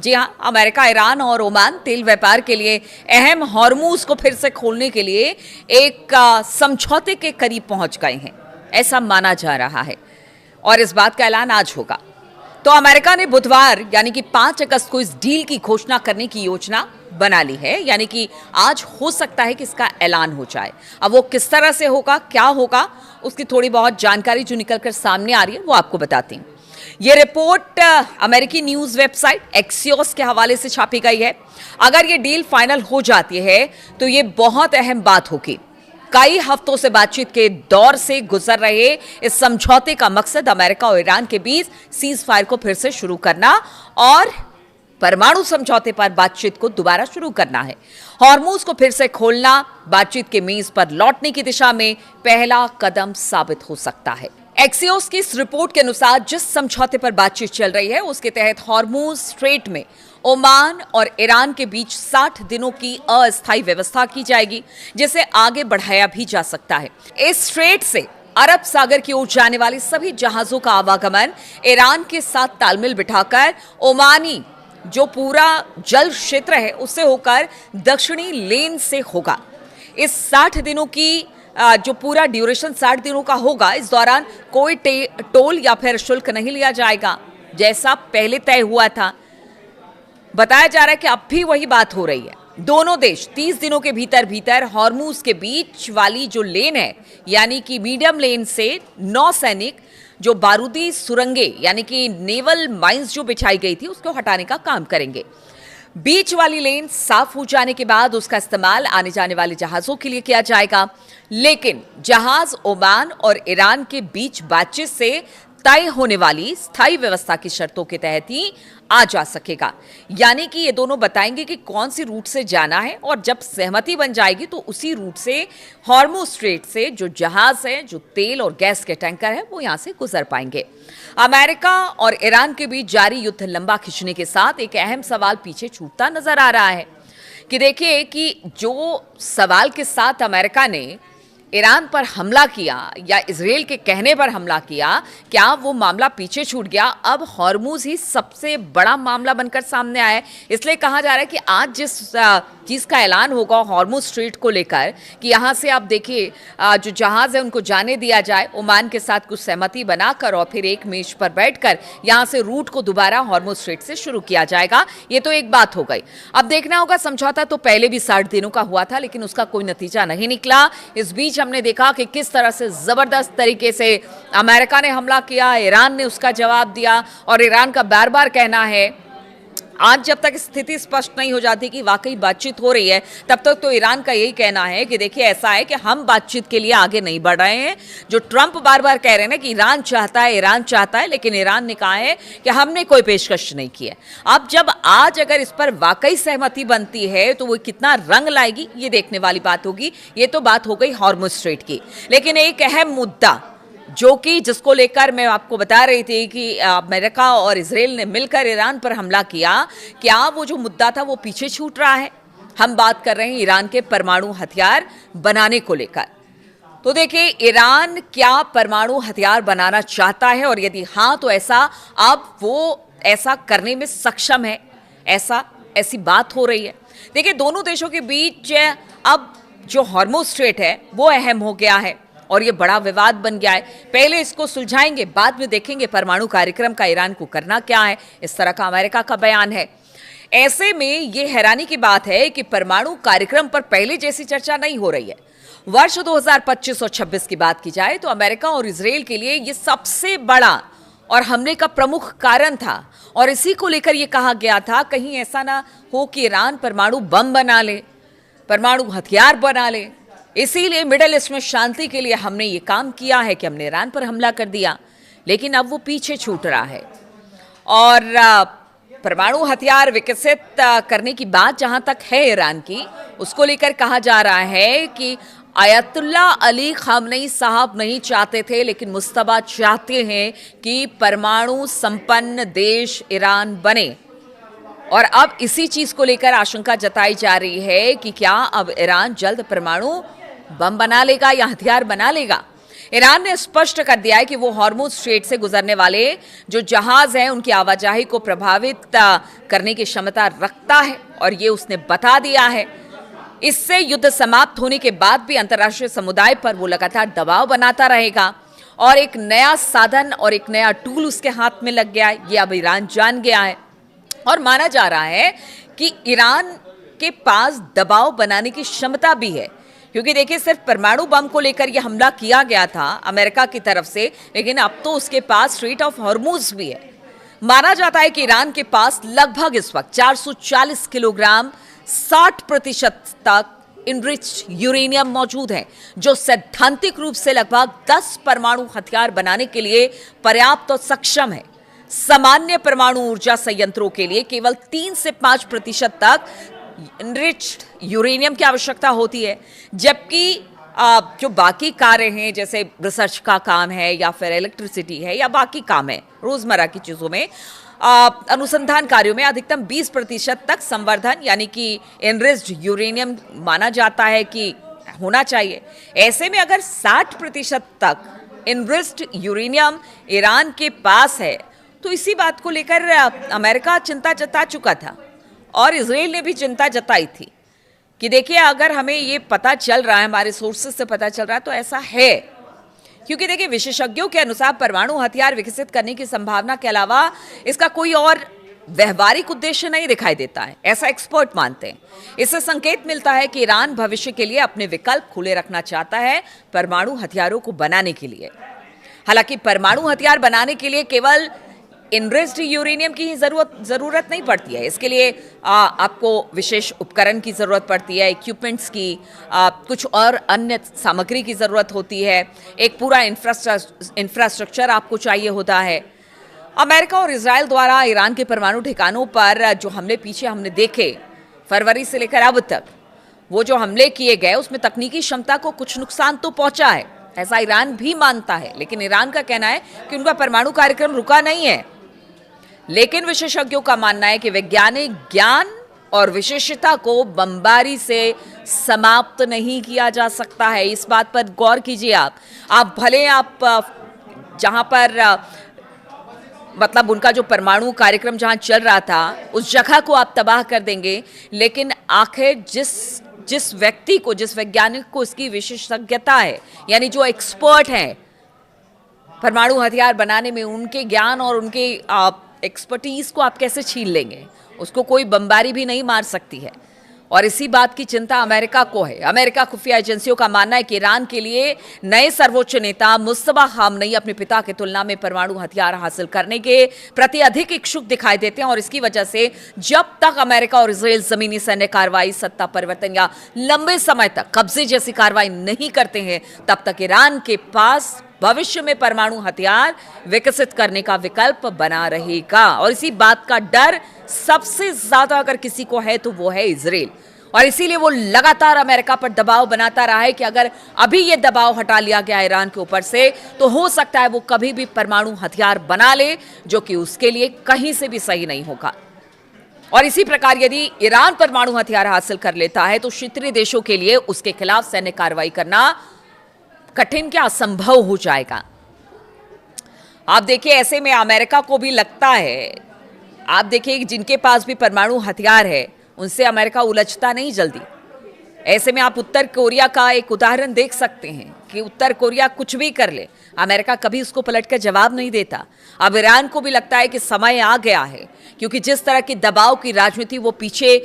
जी हाँ, America, Iran और Oman तेल व्यापार के लिए अहम हॉर्मूज को फिर से खोलने के लिए एक समझौते के करीब पहुंच गए हैं, ऐसा माना जा रहा है और इस बात का ऐलान आज होगा। तो अमेरिका ने बुधवार यानी कि 5 अगस्त को इस डील की घोषणा करने की योजना बना ली है, यानी कि आज हो सकता है कि इसका ऐलान हो जाए। अब वो किस तरह से होगा, क्या होगा, उसकी थोड़ी बहुत जानकारी जो निकलकर सामने आ रही है वो आपको बताती हूँ। ये रिपोर्ट अमेरिकी न्यूज वेबसाइट एक्सियोस के हवाले से छापी गई है। अगर ये डील फाइनल हो जाती है तो ये बहुत अहम बात होगी। कई हफ्तों से बातचीत के दौर से गुजर रहे इस समझौते का मकसद अमेरिका और ईरान के बीच सीज फायर को फिर से शुरू करना और परमाणु समझौते पर बातचीत को दोबारा शुरू करना है। हॉर्मूज को फिर से खोलना बातचीत के मेज पर लौटने की दिशा में पहला कदम साबित हो सकता है। एक्सियोस की इस रिपोर्ट के अनुसार जिस समझौते पर बातचीत चल रही है उसके तहत हॉर्मूज स्ट्रेट में ओमान और ईरान के बीच 60 दिनों की अस्थायी व्यवस्था की जाएगी, जिसे आगे बढ़ाया भी जा सकता है। इस स्ट्रेट से अरब सागर की ओर जाने वाले सभी जहाजों का आवागमन ईरान के साथ तालमेल बिठाकर ओमानी जो पूरा जल क्षेत्र है उससे होकर दक्षिणी लेन से होगा। इस 60 दिनों की जो पूरा ड्यूरेशन 60 दिनों का होगा, इस दौरान कोई टोल या फिर शुल्क नहीं लिया जाएगा जैसा पहले तय हुआ था। बताया जा रहा है कि अब भी वही बात हो रही है। दोनों देश 30 दिनों के भीतर हॉर्मूज के बीच वाली जो लेन है यानी कि मीडियम लेन से नौसैनिक जो बारूदी सुरंगे यानी कि नेवल माइंस जो बिछाई गई थी उसको हटाने का काम करेंगे। बीच वाली लेन साफ हो जाने के बाद उसका इस्तेमाल आने जाने वाले जहाजों के लिए किया जाएगा, लेकिन जहाज ओमान और ईरान के बीच बातचीत से तय होने वाली स्थायी व्यवस्था की शर्तों के तहत ही आ जा सकेगा। यानी कि ये दोनों बताएंगे कि कौन सी रूट से जाना है और जब सहमति बन जाएगी तो उसी रूट से हॉर्मूज स्ट्रेट से जो जहाज है, जो तेल और गैस के टैंकर है, वो यहां से गुजर पाएंगे। अमेरिका और ईरान के बीच जारी युद्ध लंबा खींचने के साथ एक अहम सवाल पीछे छूटता नजर आ रहा है कि देखिए कि जो सवाल के साथ अमेरिका ने ईरान पर हमला किया या इजराइल के कहने पर हमला किया, क्या वो मामला पीछे छूट गया? अब हॉर्मूज ही सबसे बड़ा मामला बनकर सामने आया है। इसलिए कहा जा रहा है कि आज जिस चीज़ का ऐलान होगा हॉर्मूज स्ट्रेट को लेकर कि यहाँ से आप देखिए जो जहाज़ है उनको जाने दिया जाए, ओमान के साथ कुछ सहमति बनाकर और फिर एक मेज पर बैठकर यहाँ से रूट को दोबारा हॉर्मूज स्ट्रेट से शुरू किया जाएगा। ये तो एक बात हो गई। अब देखना होगा, समझौता तो पहले भी 60 दिनों का हुआ था लेकिन उसका कोई नतीजा नहीं निकला। इस बीच हमने देखा कि किस तरह से जबरदस्त तरीके से अमेरिका ने हमला किया, ईरान ने उसका जवाब दिया और ईरान का बार बार कहना है, आज जब तक स्थिति स्पष्ट नहीं हो जाती कि वाकई बातचीत हो रही है तब तक तो ईरान का यही कहना है कि देखिए ऐसा है कि हम बातचीत के लिए आगे नहीं बढ़ रहे हैं। जो ट्रंप बार बार कह रहे हैं ना कि ईरान चाहता है, लेकिन ईरान ने कहा है कि हमने कोई पेशकश नहीं की है। अब जब आज अगर इस पर वाकई सहमति बनती है तो वो कितना रंग लाएगी ये देखने वाली बात होगी। ये तो बात हो गई हॉर्मुज स्ट्रेट की, लेकिन एक अहम मुद्दा जो कि जिसको लेकर मैं आपको बता रही थी कि अमेरिका और इजराइल ने मिलकर ईरान पर हमला किया, क्या वो जो मुद्दा था वो पीछे छूट रहा है? हम बात कर रहे हैं ईरान के परमाणु हथियार बनाने को लेकर। तो देखिए, ईरान क्या परमाणु हथियार बनाना चाहता है और यदि हाँ तो ऐसा अब वो ऐसा करने में सक्षम है, ऐसी बात हो रही है। देखिए, दोनों देशों के बीच अब जो हॉर्मुज स्ट्रेट है वो अहम हो गया है और ये बड़ा विवाद बन गया है। पहले इसको सुलझाएंगे, बाद में देखेंगे परमाणु कार्यक्रम का ईरान को करना क्या है, इस तरह का अमेरिका का बयान है। ऐसे में ये हैरानी की बात है कि परमाणु कार्यक्रम पर पहले जैसी चर्चा नहीं हो रही है। वर्ष 2025 और 26 की बात की जाए तो अमेरिका और इजराइल के लिए ये सबसे बड़ा और हमले का प्रमुख कारण था और इसी को लेकर यह कहा गया था कहीं ऐसा ना हो कि ईरान परमाणु बम बना ले, परमाणु हथियार बना ले। इसीलिए मिडिल ईस्ट में शांति के लिए हमने ये काम किया है कि हमने ईरान पर हमला कर दिया, लेकिन अब वो पीछे छूट रहा है। और परमाणु हथियार विकसित करने की बात जहां तक है ईरान की, उसको लेकर कहा जा रहा है कि आयतुल्ला अली खामनेई साहब नहीं चाहते थे, लेकिन मुस्तफा चाहते हैं कि परमाणु संपन्न देश ईरान बने। और अब इसी चीज को लेकर आशंका जताई जा रही है कि क्या अब ईरान जल्द परमाणु बम बना लेगा या हथियार बना लेगा। ईरान ने स्पष्ट कर दिया है कि वो हॉर्मुज स्ट्रेट से गुजरने वाले जो जहाज हैं उनकी आवाजाही को प्रभावित करने की क्षमता रखता है, और ये उसने बता दिया है। इससे युद्ध समाप्त होने के बाद भी अंतर्राष्ट्रीय समुदाय पर वो लगातार दबाव बनाता रहेगा, और एक नया साधन और एक नया टूल उसके हाथ में लग गया है, ये अब ईरान जान गया है। और माना जा रहा है कि ईरान के पास दबाव बनाने की क्षमता भी है, क्योंकि देखिए सिर्फ परमाणु बम को लेकर यह हमला किया गया था अमेरिका की तरफ से, लेकिन अब तो उसके पास स्ट्रेट ऑफ हॉर्मुज भी है। माना जाता है कि ईरान के पास लगभग इस वक्त 440 किलोग्राम 60% तक इनरिच्ड यूरेनियम मौजूद है, जो सैद्धांतिक रूप से लगभग 10 परमाणु हथियार बनाने के लिए पर्याप्त और सक्षम है। सामान्य परमाणु ऊर्जा संयंत्रों के लिए केवल 3 से 5% तक इनरिच्ड यूरेनियम की आवश्यकता होती है, जबकि जो बाकी कार्य हैं जैसे रिसर्च का काम है या फिर इलेक्ट्रिसिटी है या बाकी काम है रोजमर्रा की चीजों में, अनुसंधान कार्यों में अधिकतम 20% तक संवर्धन यानी कि इनरिच्ड यूरेनियम माना जाता है कि होना चाहिए। ऐसे में अगर 60% तक इनरिच्ड यूरेनियम ईरान के पास है तो इसी बात को लेकर अमेरिका चिंता जता चुका था, और इजराइल ने भी चिंता जताई थी कि देखिए अगर हमें ये पता चल रहा है, हमारे सोर्सेस से पता चल रहा है, तो ऐसा है। क्योंकि देखिए विशेषज्ञों के अनुसार परमाणु हथियार विकसित करने की संभावना के अलावा इसका कोई और व्यवहारिक उद्देश्य नहीं दिखाई देता है, ऐसा एक्सपर्ट मानते हैं। इससे संकेत मिलता है कि ईरान भविष्य के लिए अपने विकल्प खुले रखना चाहता है परमाणु हथियारों को बनाने के लिए। हालांकि परमाणु हथियार बनाने के लिए केवल इनरिच्ड यूरेनियम की ही जरूरत नहीं पड़ती है। इसके लिए आपको विशेष उपकरण की जरूरत पड़ती है, इक्विपमेंट्स की, कुछ और अन्य सामग्री की जरूरत होती है, एक पूरा इंफ्रास्ट्रक्चर आपको चाहिए होता है। अमेरिका और इजराइल द्वारा ईरान के परमाणु ठिकानों पर जो हमले पीछे हमने देखे फरवरी से लेकर अब तक, वो जो हमले किए गए उसमें तकनीकी क्षमता को कुछ नुकसान तो पहुंचा है, ऐसा ईरान भी मानता है। लेकिन ईरान का कहना है कि उनका परमाणु कार्यक्रम रुका नहीं है। लेकिन विशेषज्ञों का मानना है कि वैज्ञानिक ज्ञान और विशेषता को बमबारी से समाप्त नहीं किया जा सकता है। इस बात पर गौर कीजिए आप भले आप जहां पर मतलब उनका जो परमाणु कार्यक्रम जहां चल रहा था उस जगह को आप तबाह कर देंगे, लेकिन आखिर जिस व्यक्ति को, जिस वैज्ञानिक को इसकी विशेषज्ञता है, यानी जो एक्सपर्ट हैं परमाणु हथियार बनाने में, उनके ज्ञान और उनके एक्सपर्टीज को आप कैसे छीन लेंगे? उसको कोई बमबारी भी नहीं मार सकती है। और इसी बात की चिंता अमेरिका को है। अमेरिका खुफिया एजेंसियों का मानना है कि ईरान के लिए नए सर्वोच्च नेता मुस्तफा खामनेई अपने पिता की तुलना में परमाणु हथियार हासिल करने के प्रति अधिक इच्छुक दिखाई देते हैं, और इसकी वजह से जब तक अमेरिका और इजराइल जमीनी सैन्य कार्रवाई, सत्ता परिवर्तन या लंबे समय तक कब्जे जैसी कार्रवाई नहीं करते हैं, तब तक ईरान के पास भविष्य में परमाणु हथियार विकसित करने का विकल्प बना रहेगा। और इसी बात का डर सबसे ज्यादा अगर किसी को है तो वो है इजराइल, और इसीलिए वो लगातार अमेरिका पर दबाव बनाता रहा है कि अगर अभी ये दबाव हटा लिया गया ईरान के ऊपर से तो हो सकता है वो कभी भी परमाणु हथियार बना ले, जो कि उसके लिए कहीं से भी सही नहीं होगा। और इसी प्रकार यदि ईरान परमाणु हथियार हासिल कर लेता है तो क्षेत्रीय देशों के लिए उसके खिलाफ सैन्य कार्रवाई करना कठिन क्या असंभव हो जाएगा। आप देखिए ऐसे में अमेरिका को भी लगता है, आप देखिए जिनके पास भी परमाणु हथियार है उनसे अमेरिका उलझता नहीं जल्दी। ऐसे में आप उत्तर कोरिया का एक उदाहरण देख सकते हैं कि उत्तर कोरिया कुछ भी कर ले, अमेरिका कभी उसको पलटकर जवाब नहीं देता। अब ईरान को भी लगता है कि समय आ गया है, क्योंकि जिस तरह की दबाव की राजनीति वो पीछे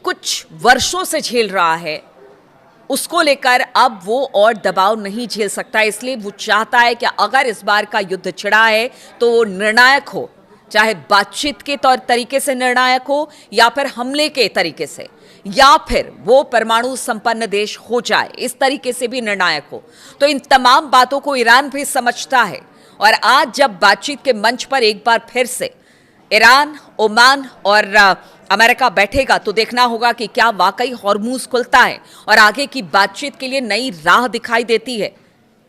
कुछ वर्षों से झेल रहा है, उसको लेकर अब वो और दबाव नहीं झेल सकता। इसलिए वो चाहता है कि अगर इस बार का युद्ध छिड़ा है तो वो निर्णायक हो, चाहे बातचीत के तौर तरीके से निर्णायक हो या फिर हमले के तरीके से, या फिर वो परमाणु संपन्न देश हो जाए, इस तरीके से भी निर्णायक हो। तो इन तमाम बातों को ईरान भी समझता है, और आज जब बातचीत के मंच पर एक बार फिर से ईरान, ओमान और अमेरिका बैठेगा तो देखना होगा कि क्या वाकई हॉर्मुज खुलता है और आगे की बातचीत के लिए नई राह दिखाई देती है।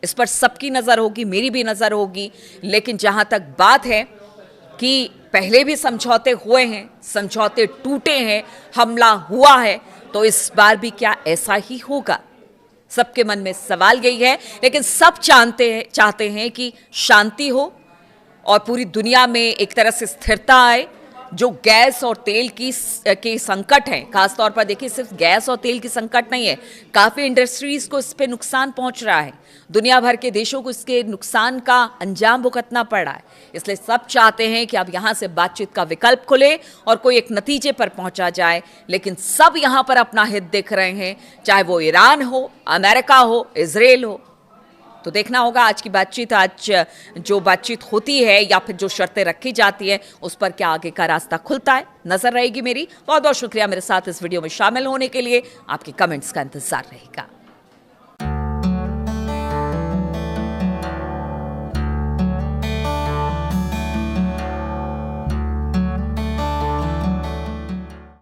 इस पर सबकी नजर होगी, मेरी भी नजर होगी। लेकिन जहां तक बात है कि पहले भी समझौते हुए हैं, समझौते टूटे हैं, हमला हुआ है, तो इस बार भी क्या ऐसा ही होगा? सबके मन में सवाल यही है, लेकिन सब चाहते हैं कि शांति हो और पूरी दुनिया में एक तरह से स्थिरता आए। जो गैस और तेल के संकट हैं, खासतौर पर देखिए सिर्फ गैस और तेल की संकट नहीं है, काफ़ी इंडस्ट्रीज को इस पे नुकसान पहुंच रहा है, दुनिया भर के देशों को इसके नुकसान का अंजाम भुगतना पड़ रहा है। इसलिए सब चाहते हैं कि अब यहाँ से बातचीत का विकल्प खुले और कोई एक नतीजे पर पहुंचा जाए, लेकिन सब यहाँ पर अपना हित देख रहे हैं, चाहे वो ईरान हो, अमेरिका हो, इजराइल हो। तो देखना होगा आज की बातचीत, आज जो बातचीत होती है या फिर जो शर्तें रखी जाती है उस पर क्या आगे का रास्ता खुलता है, नजर रहेगी मेरी। बहुत बहुत शुक्रिया मेरे साथ इस वीडियो में शामिल होने के लिए। आपके कमेंट्स का इंतजार रहेगा।